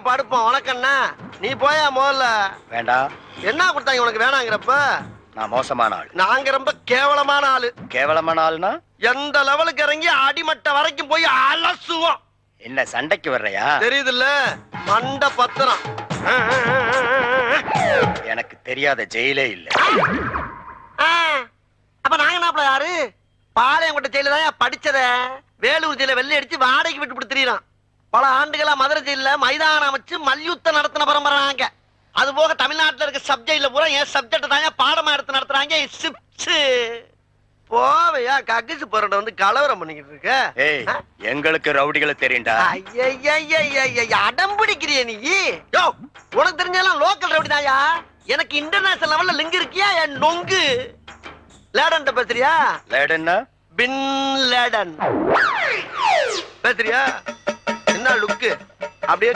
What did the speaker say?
படுப்போம் உனக்கண்ணா நீ போயா முதல்ல. வேண்டாம். என்ன கொடுத்தாங்க உனக்கு வேணாங்கிறப்ப? நான் மோசமான ஆள். நாங்க ரொம்ப கேவலமான ஆளு. கேவலமான ஆளுனா எந்த லெவலுக்கு இறங்கி அடிமட்ட வரைக்கும் போய் அலசுவோம். என்ன சண்டைக்கு வர்றையா? தெரியுதுல்ல மண்ட பத்திரம். எனக்கு தெரியாத ஜெயிலே இல்ல. அப்ப நாங்க என்ன யாரு? பாளையங்கோட்டை ஜெயில தான் படிச்சத. வேலூர் ஜெயில வெள்ளை அடிச்சு வாடகைக்கு விட்டு கொடுத்துறான். பல ஆண்டுகளா மதுரை ஜெயில மைதானம் அமைச்சு மல்யுத்தம் நடத்தின பரம்பராங்க. அது போக தமிழ்நாட்டுல இருக்க சப்ஜெக்ட்ல பூரா என் சப்ஜெக்ட் தாங்க பாடமா எடுத்து நடத்துறாங்க. போவையா கக்கிசு போறட வந்து கலவரம் பண்ணிக்கிட்டு இருக்க. ஏய், எங்களுக்கு ரவுடிகளை தெரியும்டா. அடம் பிடிக்கிறிய நீ? யோ, உனக்கு தெரிஞ்செல்லாம் லோக்கல் ரவுடி தாயா. எனக்கு இன்டர்நேஷனல் லெவல்ல லிங்க் இருக்கியா என் நொங்கு? லேடன் பேசுறியா? லேடன்னா பின் லேடன் பேசுறியா? என்ன லுக்கு அப்படியே